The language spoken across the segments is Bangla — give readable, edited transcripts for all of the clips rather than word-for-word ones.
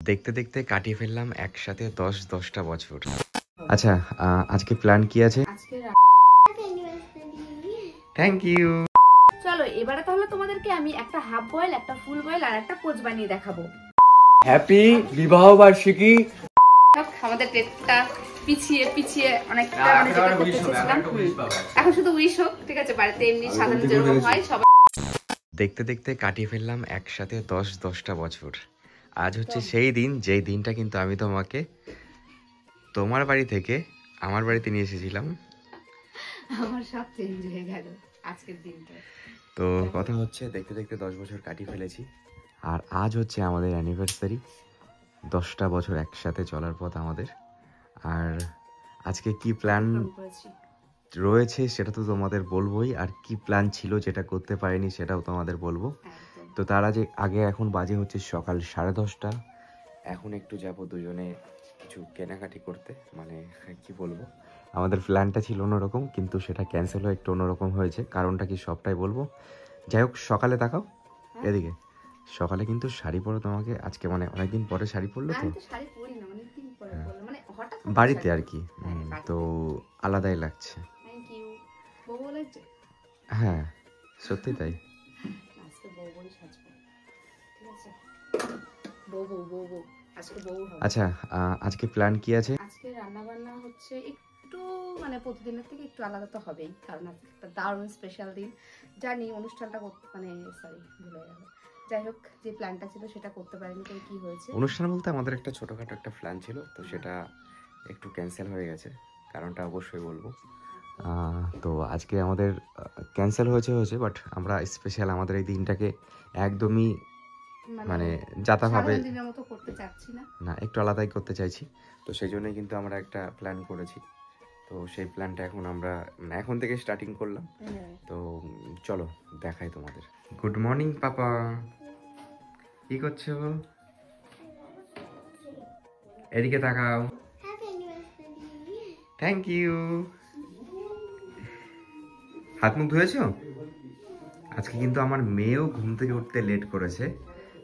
দেখতে দেখতে কাটিয়ে ফেললাম একসাথে 10টা বছর। আচ্ছা, আজকে প্ল্যান কি আছে? Thank you. চলো এবারে তাহলে তোমাদেরকে আমি একটা হাফ বয়েল, একটা ফুল বয়েল আর একটা পোচ বানিয়ে দেখাবো। হ্যাপি বিবাহ বার্ষিকী। আমাদের ডেটটা পিছিয়ে পিছিয়ে অনেকটা এখন শুধু উইশ হোক, ঠিক আছে? বাড়িতে এমনি সাধারণ যেরকম হয় সবাই। দেখতে দেখতে কাটিয়ে ফেললাম একসাথে 10টা বছর। আজ হচ্ছে সেই দিন যেই দিনটা কিন্তু আমি তোমাকে তোমার বাড়ি থেকে আমার বাড়িতে নিয়ে এসেছিলাম। আমার সব চেঞ্জ হয়ে গেল আজকের দিনটা। তো কথা হচ্ছে দেখতে দেখতে 10 বছর কাটিয়ে ফেলেছি, আর আজ হচ্ছে আমাদের অ্যানিভার্সারি। 10টা বছর একসাথে চলার পথ আমাদের। আর আজকে কি প্ল্যান রয়েছে সেটা তো তোমাদের বলবোই, আর কি প্ল্যান ছিল যেটা করতে পারিনি সেটাও তোমাদের বলবো। তো তার আগে এখন বাজে হচ্ছে সকাল 10:30। এখন একটু যাবো দুজনে কিছু কেনাকাটি করতে, মানে কি বলবো, আমাদের প্ল্যানটা ছিল অন্যরকম কিন্তু সেটা ক্যান্সেল হয়ে একটু অন্যরকম হয়েছে। কারণটা কি সবটাই বলবো। যাই হোক, সকালে তাকাও এদিকে। সকালে কিন্তু শাড়ি পরো তোমাকে আজকে, মানে অনেকদিন পরে শাড়ি পরলো তো বাড়িতে আর কি, তো আলাদাই লাগছে। হ্যাঁ সত্যি তাই। আচ্ছা, আজকে প্ল্যান কি আছে? আজকে রান্না বান্না হচ্ছে একটু, মানে প্রতিদিনের থেকে একটু আলাদা তো হবেই, কারণ আজকে একটা দারুণ স্পেশাল দিন। জানি অনুষ্ঠানটা মানে সরি ভুলে গেল। যাই হোক, যে প্ল্যানটা ছিল সেটা করতে পারিনি। তো কি হয়েছে, অনুষ্ঠান বলতে আমাদের একটা ছোটখাটো একটা প্ল্যান ছিল, তো সেটা একটু ক্যান্সেল হয়ে গেছে। কারণটা অবশ্যই বলবো। তো আজকে আমাদের ক্যান্সেল হয়েছে, বাট আমরা স্পেশাল আমাদের এই দিনটাকে একদমই মানে যাতাভাবে করতে চাচ্ছি না, একটু আলাদাই করতে চাইছি। তো সেই জন্যই কিন্তু আমরা একটা প্ল্যান করেছি। তো সেই প্ল্যানটা এখন আমরা এখন থেকে স্টার্টিং করলাম। তো চলো দেখাই তোমাদের। গুড মর্নিং পাপা, কি করছো? এদিকে তাকাও। Thank you. হাত মুখ ধুয়েছো? আজকে কিন্তু আমার মেয়েও ঘুম থেকে উঠতে লেট করেছে।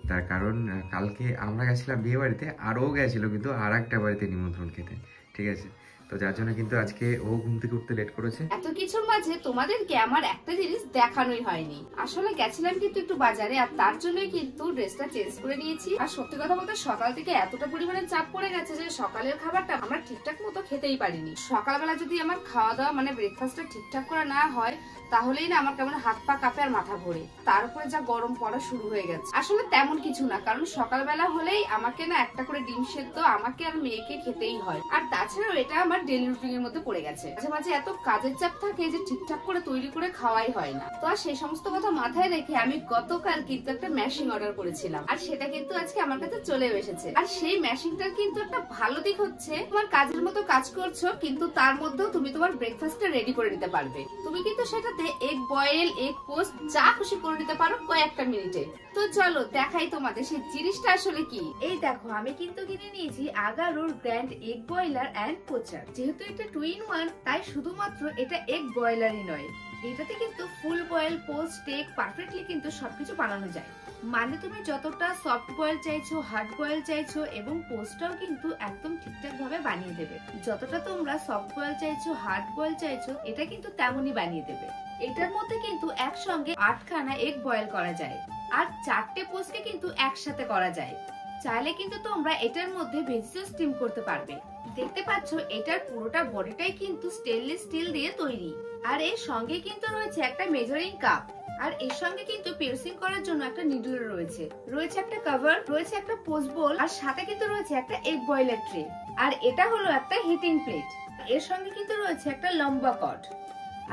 তার কারণ কালকে আমরা গেছিলাম বিয়ে বাড়িতে, আর ও গেছিল কিন্তু আর একটা বাড়িতে নিমন্ত্রণ খেতে, ঠিক আছে? তো যার জন্য কিন্তু আজকে ও ঘুম থেকে উঠতে লেট করেছে। এত কিছুর মাঝে তোমাদেরকে আমার একটা জিনিস দেখানোই হয়নি। আসলে গেছিলাম কিন্তু একটু বাজারে, আর তার জন্যই কিন্তু ড্রেসটা চেঞ্জ করে নিয়েছি। আর সত্যি কথা বলতে সকাল থেকে এতটা পরিমাণে চাপ পড়ে গেছে যে সকালের খাবারটা আমরা ঠিকঠাক মতো খেতেই পারিনি। সকালবেলা যদি আমার খাওয়া দাওয়া মানে ব্রেকফাস্টটা ঠিকঠাক করা না হয়, তাহলেই না আমার কেমন হাত পা কাঁপে আর মাথা ভরে। তার উপরে যা গরম পড়া শুরু হয়ে গেছে। আসলে তেমন কিছু না, কারণ সকালবেলা হলেই আমাকে না একটা করে ডিম সেদ্ধ আমাকে আর মেয়েকে খেতেই হয়। আর তাছাড়াও এটা আমার ডেইলি রুটিনের মধ্যে পড়ে গেছে। মাঝে মাঝে এত কাজের চাপ থাকে যে ঠিকঠাক করে তৈরি করে খাওয়াই হয় না। তো আর সেই সমস্ত কথা মাথায় রেখে আমি গতকাল কিন্তু একটা ম্যাশিং অর্ডার করেছিলাম, আর সেটা কিন্তু আজকে আমার কাছে চলে এসেছে। আর সেই ম্যাশিংটার কিন্তু একটা ভালো দিক হচ্ছে, তোমার কাজের মতো কাজ করছো কিন্তু তার মধ্যেও তুমি তোমার ব্রেকফাস্টটা রেডি করে নিতে পারবে। তুমি কিন্তু সেটাতে এগ বয়েল, এগ পোস্ট যা খুশি করে নিতে পারো কয়েকটা মিনিটে। তো চলো দেখাই তোমাদের সেই জিনিসটা আসলে কি। এই দেখো, আমি কিন্তু কিনে নিয়েছি আগারোর grand egg boiler and poacher. যেহেতু এটা 2 in 1, তাই শুধুমাত্র এটা এগ বয়লারই নয়, এটাতে কিন্তু full boil, poached, egg perfectly কিন্তু সবকিছু বানানো যায়। মানে তুমি যতটা সফট বয়েল চাইছো, হার্ড বয়েল চাইছো এবং পোস্টটাও কিন্তু একদম ঠিকঠাক ভাবে বানিয়ে দেবে। যতটা তোমরা সফট বয়েল চাইছো, হার্ড বয়েল চাইছো, এটা কিন্তু তেমনই বানিয়ে দেবে। এটার মধ্যে কিন্তু একসঙ্গে 8খানা এগ বয়েল করা যায়, আর 4টে পোস্টকে কিন্তু একসাথে করা যায়। চাইলে কিন্তু তোমরা এটার মধ্যে ভেজিটেবল স্টিম করতে পারবে। দেখতে পাচ্ছ এটার পুরোটা বডিটাই কিন্তু স্টেনলেস স্টিল দিয়ে তৈরি, আর এর সঙ্গে কিন্তু রয়েছে একটা মেজারিং কাপ, আর এর সঙ্গে কিন্তু পিয়ার্সিং করার জন্য একটা নিডল রয়েছে একটা কভার, রয়েছে একটা পোস্ট বোল, আর সাথে কিন্তু রয়েছে একটা এগ বয়লার ট্রে, আর এটা হলো একটা হিটিং প্লেট। এর সঙ্গে কিন্তু রয়েছে একটা লম্বা কট,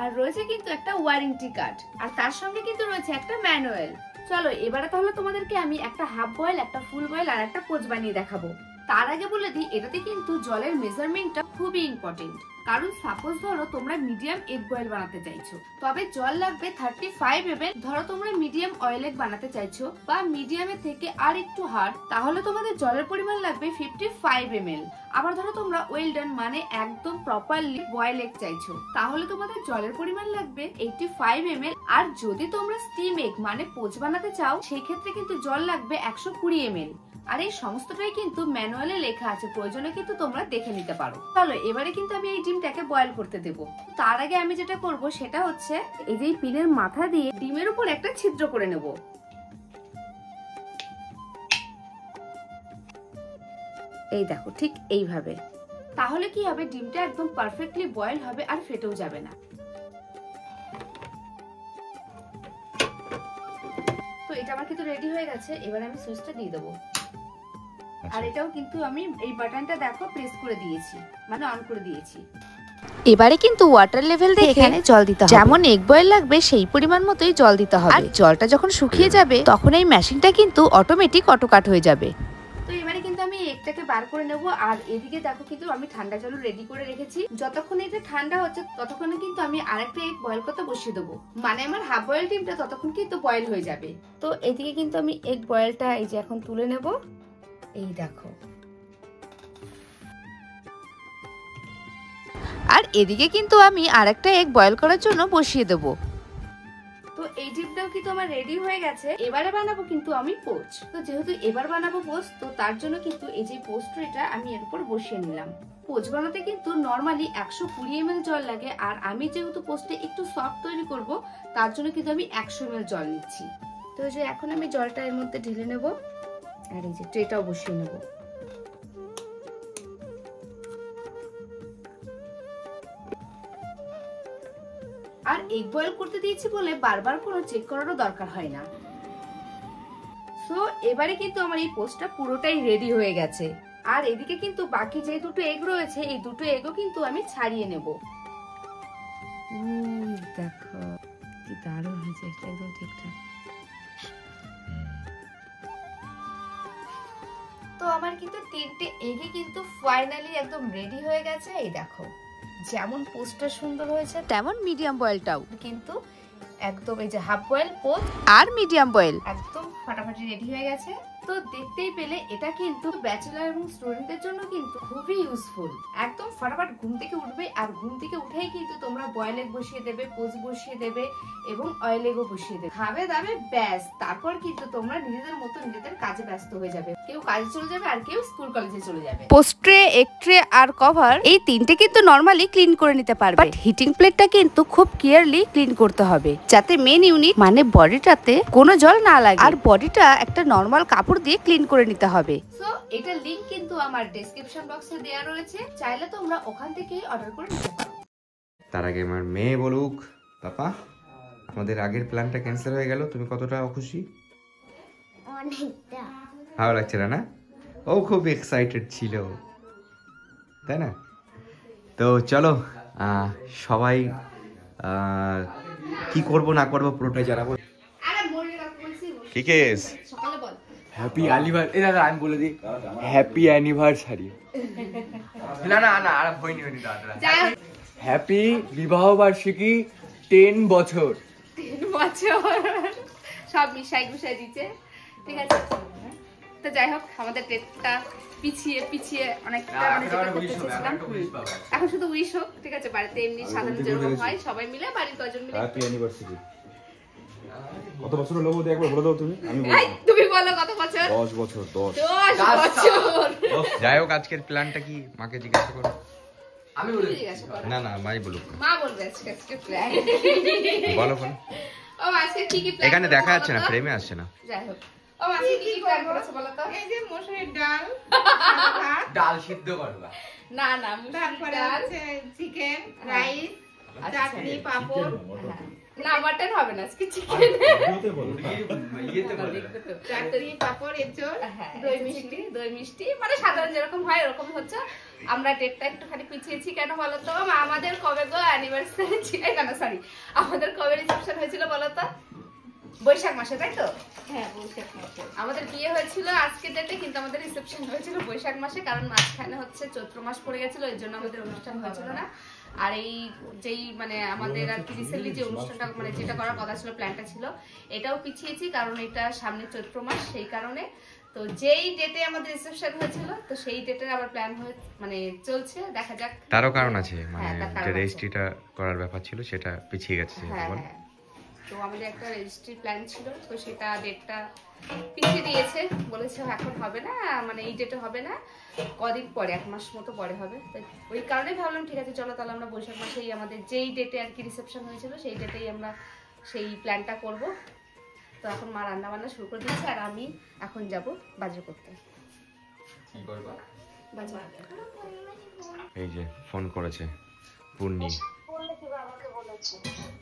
আর রয়েছে কিন্তু একটা ওয়ারেন্টি কার্ড, আর তার সঙ্গে কিন্তু রয়েছে একটা ম্যানুয়াল। চলো এবারে তাহলে তোমাদেরকে আমি একটা হাফ বয়েল, একটা ফুল বয়েল আর একটা পোচ বানিয়ে দেখাবো। তার আগে বলে দিই, এটাতে কিন্তু জলের মেজারমেন্টটা খুবই ইম্পর্টেন্ট। কারণ সাপোজ ধরো তোমরা মিডিয়াম এগ বয়েল বানাতে চাইছো, তবে জল লাগবে 35 ml। ধরো তোমরা মিডিয়াম অয়েল এগ বানাতে চাইছো বা মিডিয়ামের থেকে আর একটু হার্ড, তাহলে তোমাদের জলের পরিমাণ লাগবে 55 ml। আবার ধরো তোমরা ওয়েল ডান মানে একদম প্রপারলি বয়েল এগ চাইছো, তাহলে তোমাদের জলের পরিমাণ লাগবে 85 ml। আর যদি তোমরা স্টিম এগ মানে পোচ বানাতে চাও, সেই ক্ষেত্রে কিন্তু জল লাগবে 120 ml। আর এই সমস্তটাই কিন্তু ম্যানুয়ালে লেখা আছে, প্রয়োজনে কিন্তু তোমরা দেখে নিতে পারো। চলো এবারে কিন্তু আমি এই ডিমটাকে বয়েল করতে দেব। তার আগে আমি যেটা করব সেটা হচ্ছে এই যে পিনের মাথা দিয়ে ডিমের উপর একটা ছিদ্র করে নেব। এই দেখো ঠিক এইভাবে, তাহলে কি হবে, ডিমটা একদম পারফেক্টলি বয়েল হবে আর ফেটেও যাবে না। তো এটা আমার কিন্তু রেডি হয়ে গেছে, এবার আমি সুইচটা দিয়ে দেবো। আর এটাও কিন্তু আমি এই বাটনটা দেখো প্রেস করে দিয়েছি, মানে অন করে দিয়েছি। এবারে কিন্তু ওয়াটার লেভেল দেখে এখানে জল দিতে হবে, যেমন এগ বয়েল লাগবে সেই পরিমাণ মতোই জল দিতে হবে। আর জলটা যখন শুকিয়ে যাবে তখন এই মেশিনটা কিন্তু অটোমেটিক অটোকাট হয়ে যাবে। তো এবারে কিন্তু আমি এগটাকে বার করে নেব। আর এদিকে দেখো কিন্তু আমি ঠান্ডা জল রেডি করে রেখেছি, যতক্ষণ এটা ঠান্ডা হচ্ছে ততক্ষণে কিন্তু আমি আরেকটা এগ বয়েল করতে বসিয়ে দেবো, মানে আমার হাফ বয়েল ডিমটা ততক্ষণ কিন্তু বয়েল হয়ে যাবে। তো এদিকে কিন্তু আমি এগ বয়েলটা এই যে এখন তুলে নেব। এই দেখো, আর এদিকে কিন্তু আমি আরেকটা এগ বয়েল করার জন্য বসিয়ে দেব। তো এই ডিমটাও কিন্তু আমার রেডি হয়ে গেছে। এবারে বানাবো কিন্তু আমি পোচ। তো যেহেতু এবার বানাবো পোচ, তো তার জন্য কিন্তু এই যে পোচ ট্রেটা আমি এর উপর বসিয়ে নিলাম। পোচ বানাতে কিন্তু নরমালি 120 ml জল লাগে, আর আমি যেহেতু পোচটা একটু সফট তৈরি করব তার জন্য কিন্তু আমি 100 ml জল নিচ্ছি। তো এই যে এখন আমি জলটা এর মধ্যে ঢেলে নেব, আর এই যে ট্রেটাও বসিয়ে নেব। আর এগ বয়েল করতে দিয়েছি বলে বারবার কোনো চেক করারও দরকার হয় না। সো এবারে কিন্তু আমার এই পোস্টটা পুরোটাই রেডি হয়ে গেছে। আর এদিকে কিন্তু বাকি যে দুটো এগ রয়েছে এই দুটো এগও কিন্তু আমি ছাড়িয়ে নেব। দেখো কি দারুণ হয়েছে, একদম ঠিকঠাক। তো আমার কিন্তু তিনটে এগে কিন্তু ফাইনালি একদম রেডি হয়ে গেছে। এই দেখো যেমন পোস্টটা সুন্দর হয়েছে তেমন মিডিয়াম বয়েলটাও কিন্তু একদম এই যে হাফ বয়েল পোস্ট আর মিডিয়াম বয়েল একদম ফাটাফাটি রেডি হয়ে গেছে। তো দেখতেই পেলে এটা কিন্তু ব্যাচেলর এবং স্টুডেন্টদের জন্য কিন্তু খুবই ইউজফুল। একদম ফাটাফাট ঘুম থেকে উঠবে, আর ঘুম থেকে উঠেই কিন্তু তোমরা বয়েল এগ বসিয়ে দেবে, পোচ বসিয়ে দেবে এবং অয়েল এগও বসিয়ে দেবে, খাবে দাবে ব্যাস। তারপর কিন্তু তোমরা নিজেদের মতো নিজেদের কাজে ব্যস্ত হয়ে যাবে, কেউ কাজে চলে যাবে আর কেউ স্কুল কলেজে চলে যাবে। পোস্ট ট্রে, এগ ট্রে আর কভার এই তিনটে কিন্তু নরমালি ক্লিন করে নিতে পারবে, বাট হিটিং প্লেটটা কিন্তু খুব কেয়ারলি ক্লিন করতে হবে যাতে মেন ইউনিট মানে বডিটাতে কোনো জল না লাগে, আর বডিটা একটা নরমাল কাপড় দিয়ে ক্লিন করে নিতে হবে। সো এটা লিংক কিন্তু আমার ডেসক্রিপশন বক্সে দেওয়া রয়েছে, চাইলে তোমরা ওখান থেকে অর্ডার করে নিতে পারো। তার আগে আমার মেয়ে বলুক, পাপা আমাদের আগের প্ল্যানটা ক্যান্সেল হয়ে গেল, তুমি কতটা খুশি? অনেকটা। ভালো লাগছে না? ও খুব এক্সাইটেড ছিল, তাই না? তো চলো সবাই কি করব না করব পুরোটাই জানাবো। আরে মরে রাখ বলছি, কি কেস? সকালে বল। Happy anniversary. এই দাদা আমি বলে দিই, হ্যাপি অ্যানিভার্সারি। না না না, আর হয়নি দাদা। যাই হোক, হ্যাপি বিবাহ বার্ষিকী 10 বছর। 3 বছর সব মিশাই গুছাই দিচ্ছে, ঠিক আছে। তো যাই হোক, আমাদের ডেটটা পিছিয়ে পিছিয়ে অনেকটা মানে যেটা করতে চেয়েছিলাম, এখন শুধু উইশ হোক, ঠিক আছে। বাড়িতে এমনি সাধারণ যেরকম হয় সবাই মিলে, বাড়ির কজন মিলে। Happy anniversary. কত বছর হলো বলতে একবার বলে দাও তুমি, আমি এই, তুমি বলো কত বছর? 10 বছর। 10 বছর। যাই হোক, আজকের প্ল্যানটা কি মাকে জিজ্ঞাসা করো। আমি বলে দিই। জিজ্ঞাসা করো। না না, মাই বলুক। মা বলবে আজকে প্ল্যান। বলো বলো। ও আজকে কি কি প্ল্যান? এখানে দেখা যাচ্ছে না, ফ্রেমে আসছে না। যাই হোক, ও আজকে কি কি প্ল্যান করেছে বলো তো? এই যে মসুরের ডাল, ভাত, ডাল সিদ্ধ করবা। না না, তারপরে হচ্ছে চিকেন, রাইস, চাটনি, পাপড়। না মাটন হবে না, আজকে চিকেন। ইয়েতে বলে চাটনি, পাপড়, এঁচড়, হ্যাঁ, দই মিষ্টি। দই মিষ্টি, মানে সাধারণ যেরকম হয় এরকম হচ্ছে। আমরা ডেটটা একটুখানি পিছিয়েছি কেন বলো তো? আমাদের কবে গো অ্যানিভার্সারি ছিল, কেন সরি, আমাদের কবে রিসেপশন হয়েছিল বলো তো? বৈশাখ মাসে, তাই তো? হ্যাঁ, বৈশাখ মাসে। আমাদের বিয়ে হয়েছিল আজকের ডেটে, কিন্তু আমাদের রিসেপশন হয়েছিল বৈশাখ মাসে, কারণ মাঝখানে হচ্ছে চৈত্র মাস পড়ে গেছিল, এর জন্য আমাদের অনুষ্ঠান হয়েছিল না। আর এই যেই মানে আমাদের আর কি রিসেন্টলি যে অনুষ্ঠানটা মানে যেটা করার কথা ছিল, প্ল্যানটা ছিল, এটাও পিছিয়েছি কারণ এটা সামনে চৈত্র মাস, সেই কারণে। তো যেই ডেটে আমাদের রিসেপশন হয়েছিল, তো সেই ডেটে আবার প্ল্যান হয়ে মানে চলছে, দেখা যাক। তারও কারণ আছে, মানে হ্যাঁ, তার কারণ যে আছে। রেজিস্ট্রিটা করার ব্যাপার ছিল সেটা পিছিয়ে গেছে, হ্যাঁ বল। হ্যাঁ। তো আমাদের একটা রেজিস্ট্রি প্ল্যান ছিল, তো সেটা ডেটটা পিছিয়ে দিয়েছে, বলেছে এখন হবে না, মানে এই ডেটে হবে না, কদিন পরে 1 মাস মতো পরে হবে। তাই ওই কারণে ভাবলাম ঠিক আছে চলো তাহলে আমরা বৈশাখ মাসেই আমাদের যেই ডেটে আর কি রিসেপশন হয়েছিল সেই ডেটেই আমরা সেই প্ল্যানটা করব। তো এখন মা রান্না বান্না শুরু করে দিয়েছে আর আমি এখন যাব বাজার করতে। বাজার এই যে ফোন করেছে পূর্ণি।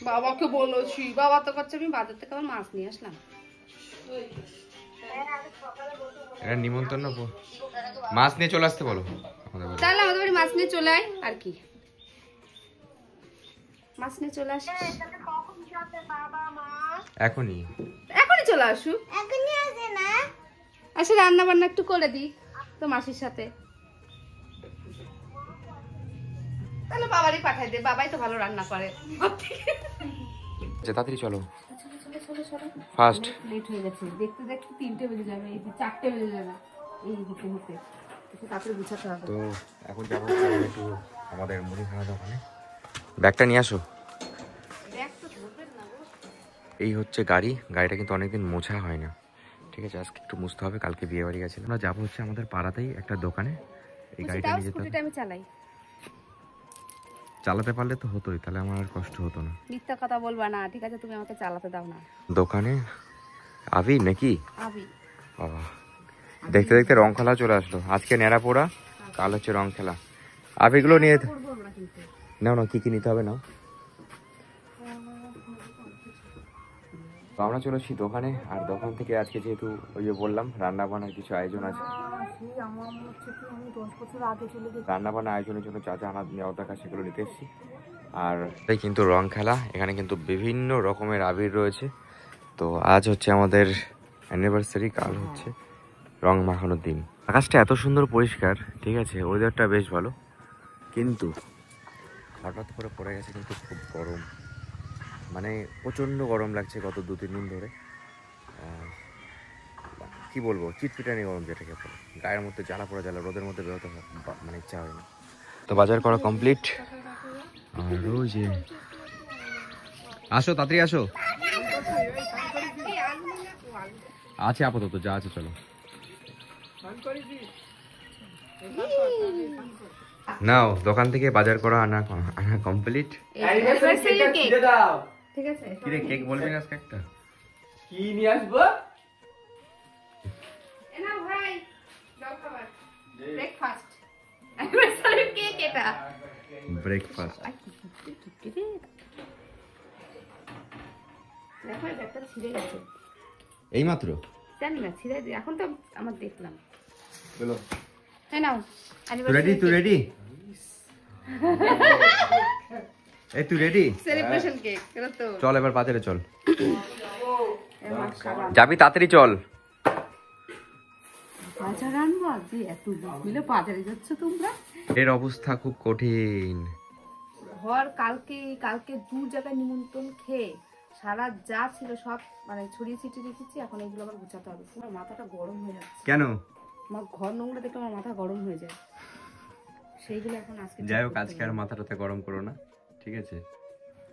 বাবাকে বলেছি, বাবা তো করছে আমি বাজার থেকে আবার মাছ নিয়ে আসলাম। এটা নিমন্ত্রণ না, মাছ নিয়ে চলে আসতে বলো আমাদের বাড়ি। তাহলে আমাদের বাড়ি মাছ নিয়ে চলে আয় আর কি, মাছ নিয়ে চলে আসিস। এখনই এখনই চলে আসু, আসে রান্না বান্না একটু করে দি তো মাসির সাথে, তাহলে বাবারই পাঠাই দে, বাবাই তো ভালো রান্না করে। তাড়াতাড়ি চলো ফার্স্ট। লেট হয়ে গেছে, দেখতে দেখতে 3টে বেজে যাবে, এই 4টে বেজে যাবে, এই হতে হতে তাড়াতাড়ি গুছাতে হবে। তো এখন যাবো একটু আমাদের মুদিখানা দোকানে। ব্যাগটা নিয়ে আসো। এই হচ্ছে গাড়ি, গাড়িটা কিন্তু অনেকদিন মোছা হয় না, ঠিক আছে আজকে একটু মুছতে হবে, কালকে বিয়ে বাড়ি গেছিলাম। আমরা যাবো হচ্ছে আমাদের পাড়াতেই একটা দোকানে, এই গাড়িটা নিয়ে যেতে হবে। আমি চালাই, চালাতে পারলে তো হতোই, তাহলে আমার আর কষ্ট হতো না। মিথ্যা কথা বলবা না, ঠিক আছে তুমি আমাকে চালাতে দাও না। দোকানে আবি নাকি আবি বাবা, দেখতে দেখতে রং খেলা চলে আসলো। আজকে ন্যাড়া পোড়া, কাল হচ্ছে রং খেলা। আবিগুলো নিয়ে নাও না, কি কি নিতে হবে নাও। তো আমরা চলেছি দোকানে, আর দোকান থেকে আজকে যেহেতু ওই যে বললাম রান্না বান্নার কিছু আয়োজন আছে, রান্না বান্না আয়োজনের জন্য যা যা আনা নেওয়া দরকার সেগুলো নিতে এসেছি। আর তাই কিন্তু রং খেলা, এখানে কিন্তু বিভিন্ন রকমের আবির রয়েছে। তো আজ হচ্ছে আমাদের অ্যানিভার্সারি, কাল হচ্ছে রং মাখানোর দিন। আকাশটা এত সুন্দর পরিষ্কার, ঠিক আছে ওয়েদারটা বেশ ভালো, কিন্তু হঠাৎ করে পড়ে গেছে কিন্তু খুব গরম, মানে প্রচণ্ড গরম লাগছে গত 2-3 দিন ধরে। কি বলবো, চিটপিটানি গরম যেটাকে বলে, গায়ের মধ্যে জ্বালা পড়া জ্বালা, রোদের মধ্যে বেরোতে মানে ইচ্ছা হয় না। তো বাজার করা কমপ্লিট, আর ওই যে আসো তাড়াতাড়ি আসো, আছে আপাতত যা আছে চলো। নাও দোকান থেকে বাজার করা আনা কমপ্লিট। ঠিক আছে কি রে কেক বলবি না আজকে একটা? কি নিয়ে আসবো? এনা ভাই দাও খাবার, ব্রেকফাস্ট অ্যানিভার্সারি কেক এটা, ব্রেকফাস্ট। দেখো একটা ছিঁড়ে গেছে, এই মাত্র জানি না ছিঁড়ে দিয়ে, এখন তো আমার দেখলাম। চলো হ্যাঁ নাও তুই রেডি? তুই রেডি? এই তুই রেডি? সেলিব্রেশন কেক এটা তো। চল এবার বাজারে চল, যাবি তাড়াতাড়ি চল। বাজার আনবো আজকে, এত মিলে বাজারে যাচ্ছ তোমরা? এর অবস্থা খুব কঠিন। ঘর কালকে 2 জায়গায় নিমন্ত্রণ খেয়ে সারা যা ছিল সব মানে ছড়িয়ে ছিটিয়ে রেখেছি, এখন এগুলো আবার গুছাতে হবে। আমার মাথাটা গরম হয়ে যাচ্ছে, কেন? আমার ঘর নোংরা দেখে আমার মাথা গরম হয়ে যায়, সেইগুলো এখন আজকে। যাই হোক আজকে আর মাথাটাতে গরম করো না, ঠিক আছে?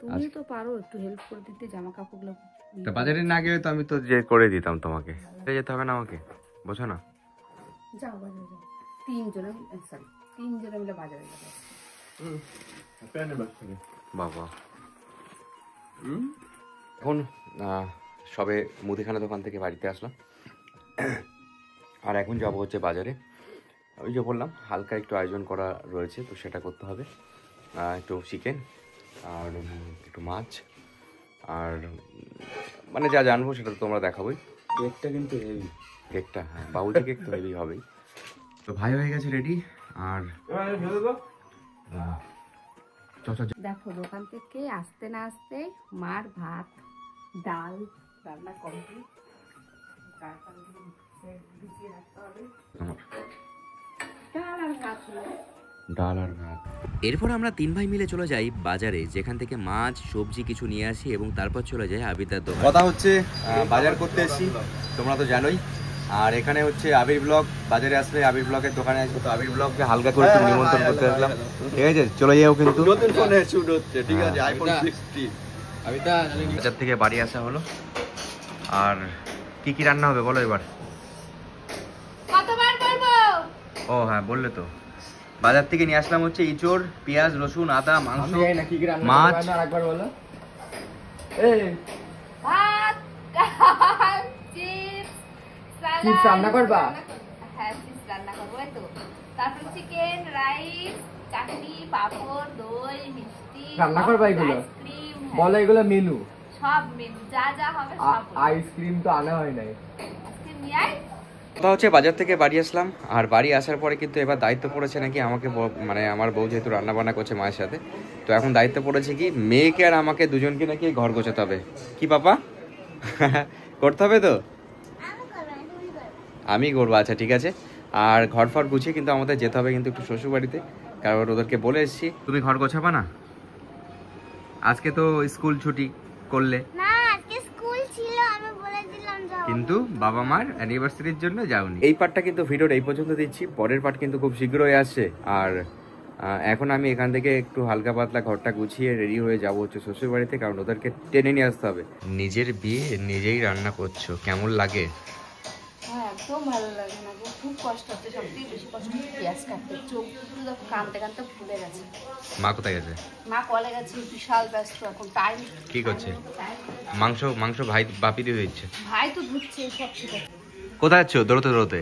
তুমি তো পারো একটু হেল্প করে দিতে, জামা কাপড়গুলো। তো বাজারে না গেলে তো আমি তো যে করে দিতাম তোমাকে, যেতে হবে না আমাকে, বোঝো না? যাও বাজারে যাও, 3 জনে মিলে বাজারে যাবো। বাবা এখন সবে মুদিখানা দোকান থেকে বাড়িতে আসলাম, আর এখন যাবো হচ্ছে বাজারে। ওই যে বললাম হালকা একটু আয়োজন করা রয়েছে, তো সেটা করতে হবে। একটু চিকেন আর একটু মাছ, আর মানে যা জানবো সেটা তো তোমরা দেখাবোই। কেকটা কিন্তু হেভি, কেকটা হ্যাঁ বাবুজি কেক তো হেভি হবেই। তো ভাই হয়ে গেছে রেডি, আর দেখো দোকান থেকে আসতে না আসতে মার ভাত ডাল রান্না কমপ্লিট, ডাল আর ভাত। এরপর আমরা 3 ভাই মিলে চলে যাই বাজারে, যেখান থেকে মাছ সবজি কিছু নিয়ে আসি এবং তারপর চলে যাই আবিদার দোকান। কথা হচ্ছে বাজার করতে এসেছি, তোমরা তো জানোই। আর এখানে হচ্ছে আবির ব্লগ বাজারে আসবে, আবির ব্লগের দোকানে আসবে, তো আবির ব্লগকে হালকা করে একটু নিমন্ত্রণ করতে আসলাম, ঠিক আছে? চলে যাও কিন্তু নতুন ফোনে শুট হচ্ছে, ঠিক আছে? আইফোন 16 বাজার থেকে বাড়ি আসা হলো। আর কি কি রান্না হবে বলো এবার? কতবার বলবো? ও হ্যাঁ বললে তো। বাজার থেকে নিয়ে আসলাম হচ্ছে ইঁচড়, পেঁয়াজ, রসুন, আদা, মাংস, মাছ। একবার বলো। ভাত, ডাল, চিপস, সালাদ। চিপস রান্না করবা? হ্যাঁ চিপস রান্না করবো এই তো। তারপর চিকেন, রাইস, চাটনি, পাপড়, দই, মিষ্টি। রান্না করবা এগুলো? আইসক্রিম। বলো এগুলো মেনু। সব মেনু যা যা হবে সব। আইসক্রিম তো আনা হয় নাই। আইসক্রিম নিয়ে আয়। কথা হচ্ছে বাজার থেকে বাড়ি আসলাম, আর বাড়ি আসার পরে কিন্তু এবার দায়িত্ব পড়েছে নাকি আমাকে, মানে আমার বউ যেহেতু রান্না বান্না করছে মায়ের সাথে, তো এখন দায়িত্ব পড়েছে কি মেয়েকে আর আমাকে দুজনকে নাকি ঘর গোছাতে হবে। কি পাপা? করতে হবে তো? আমি করবো, আচ্ছা ঠিক আছে। আর ঘর ফর গুছিয়ে কিন্তু আমাদের যেতে হবে কিন্তু একটু শ্বশুর বাড়িতে, কারণ ওদেরকে বলে এসেছি। তুমি ঘর গোছাবা না? আজকে তো স্কুল ছুটি করলে, না আজকে স্কুল ছিল, আমি বলে দিলাম যাও। কিন্তু বাবা মার অ্যানিভার্সারির জন্য যাওনি। এই পার্টটা কিন্তু ভিডিওর এই পর্যন্ত দিচ্ছি, পরের পার্ট কিন্তু খুব শীঘ্রই আসছে। আর এখন আমি এখান থেকে একটু হালকা পাতলা ঘরটা গুছিয়ে রেডি হয়ে যাবো হচ্ছে শ্বশুর বাড়িতে, কারণ ওদেরকে টেনে নিয়ে আসতে হবে। নিজের বিয়ে নিজেই রান্না করছো, কেমন লাগে? হ্যাঁ একদম ভালো লাগে না গো, খুব কষ্ট হচ্ছে। সবথেকে বেশি কষ্ট হচ্ছে পেঁয়াজ কাটতে, চোখ দুটো কানতে কানতে ফুলে গেছে। মা কোথায় গেছে? মা কলে গেছে, বিশাল ব্যস্ত এখন। টাইম কি করছে? মাংস মাংস ভাই বাপি দিয়ে দিচ্ছে। ভাই তো ধুচ্ছে সব ঠিক আছে। কোথায় যাচ্ছ দৌড়তে দৌড়তে?